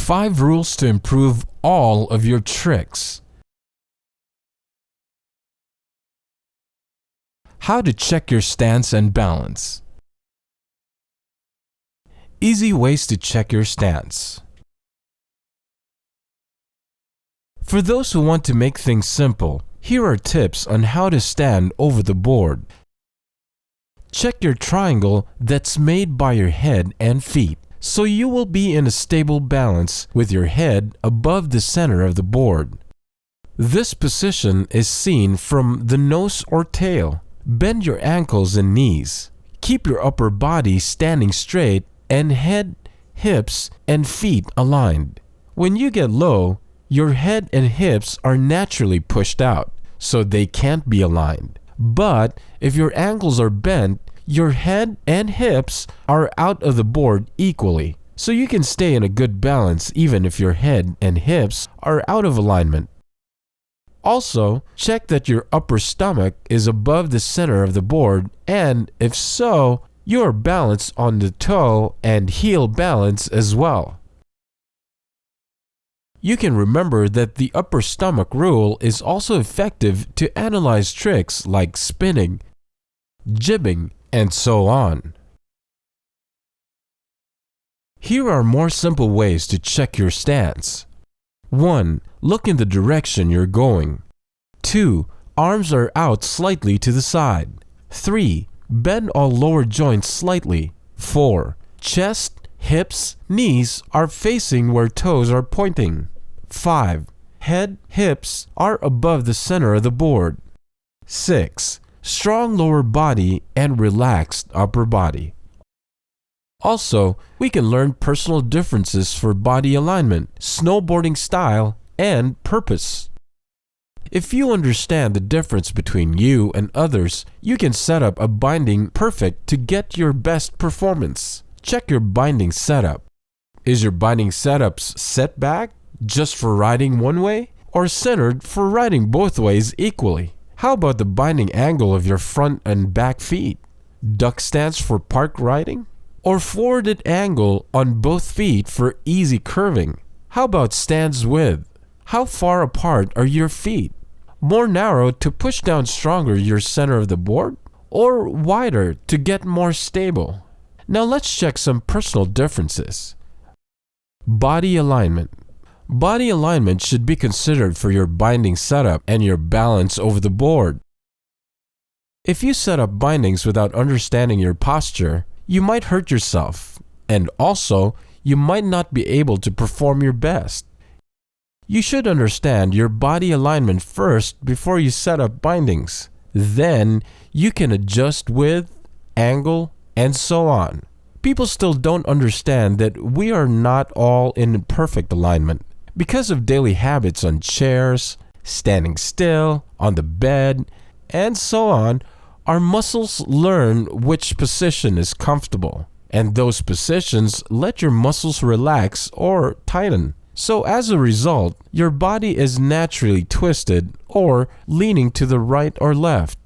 5 rules to improve all of your tricks. How to check your stance and balance. Easy ways to check your stance. For those who want to make things simple, here are tips on how to stand over the board. Check your triangle that's made by your head and feet, so you will be in a stable balance with your head above the center of the board. This position is seen from the nose or tail. Bend your ankles and knees. Keep your upper body standing straight and head, hips, and feet aligned. When you get low, your head and hips are naturally pushed out, so they can't be aligned. But if your ankles are bent, your head and hips are out of the board equally, so you can stay in a good balance even if your head and hips are out of alignment. Also, check that your upper stomach is above the center of the board, and if so, you are balanced on the toe and heel balance as well. You can remember that the upper stomach rule is also effective to analyze tricks like spinning, jibbing, and so on. Here are more simple ways to check your stance. 1. Look in the direction you're going. 2. Arms are out slightly to the side. 3. Bend all lower joints slightly. 4. Chest, hips, knees are facing where toes are pointing. 5. Head, hips are above the center of the board. 6. Strong lower body and relaxed upper body. Also, we can learn personal differences for body alignment, snowboarding style, and purpose. If you understand the difference between you and others, you can set up a binding perfect to get your best performance. Check your binding setup. Is your binding setup set back just for riding one way, or centered for riding both ways equally? How about the binding angle of your front and back feet? Duck stance for park riding? Or forwarded angle on both feet for easy curving? How about stance width? How far apart are your feet? More narrow to push down stronger your center of the board? Or wider to get more stable? Now let's check some personal differences. Body alignment. Body alignment should be considered for your binding setup and your balance over the board. If you set up bindings without understanding your posture, you might hurt yourself, and also you might not be able to perform your best. You should understand your body alignment first before you set up bindings. Then you can adjust width, angle, and so on. People still don't understand that we are not all in perfect alignment. Because of daily habits on chairs, standing still, on the bed, and so on, our muscles learn which position is comfortable, and those positions let your muscles relax or tighten. So as a result, your body is naturally twisted or leaning to the right or left.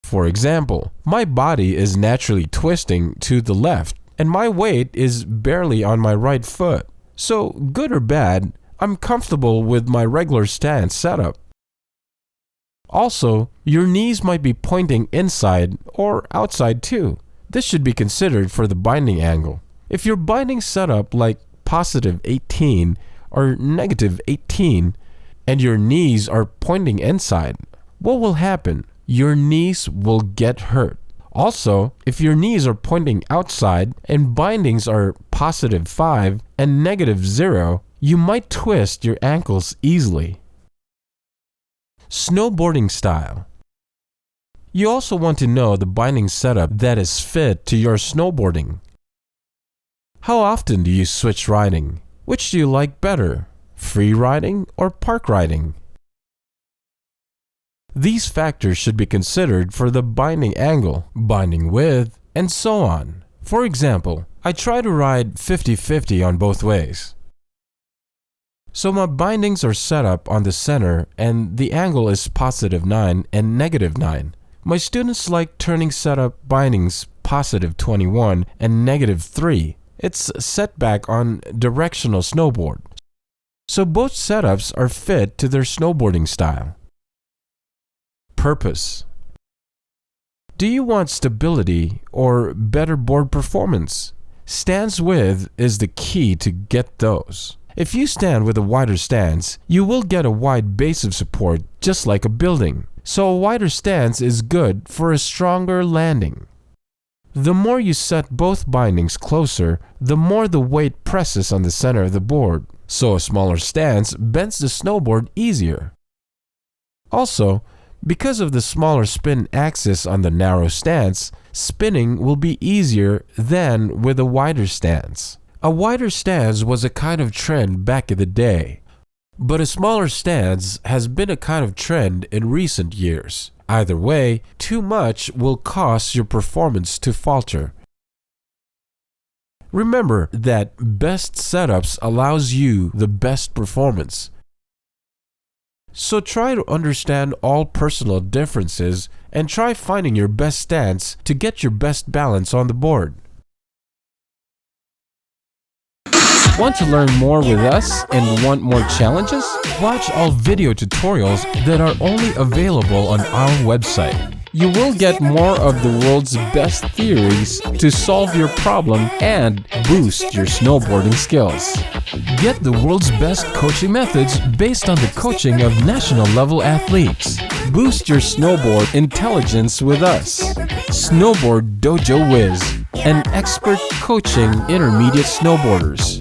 For example, my body is naturally twisting to the left, and my weight is barely on my right foot. So, good or bad, I'm comfortable with my regular stance setup. Also, your knees might be pointing inside or outside too. This should be considered for the binding angle. If your binding setup like positive 18 or negative 18 and your knees are pointing inside, what will happen? Your knees will get hurt. Also, if your knees are pointing outside and bindings are positive 5 and negative 0, you might twist your ankles easily. Snowboarding style. You also want to know the binding setup that is fit to your snowboarding. How often do you switch riding? Which do you like better, free riding or park riding? These factors should be considered for the binding angle, binding width, and so on. For example, I try to ride 50-50 on both ways. So my bindings are set up on the center and the angle is positive 9 and negative 9. My students like turning setup bindings positive 21 and negative 3. It's set back on directional snowboard. So both setups are fit to their snowboarding style. Purpose. Do you want stability or better board performance? Stance width is the key to get those. If you stand with a wider stance, you will get a wide base of support just like a building. So a wider stance is good for a stronger landing. The more you set both bindings closer, the more the weight presses on the center of the board. So a smaller stance bends the snowboard easier. Also, because of the smaller spin axis on the narrow stance, spinning will be easier than with a wider stance. A wider stance was a kind of trend back in the day, but a smaller stance has been a kind of trend in recent years. Either way, too much will cause your performance to falter. Remember that best setups allows you the best performance. So try to understand all personal differences and try finding your best stance to get your best balance on the board. Want to learn more with us and want more challenges? Watch all video tutorials that are only available on our website. You will get more of the world's best theories to solve your problem and boost your snowboarding skills. Get the world's best coaching methods based on the coaching of national level athletes. Boost your snowboard intelligence with us. Snowboard Dojo Wiz, an expert coaching intermediate snowboarders.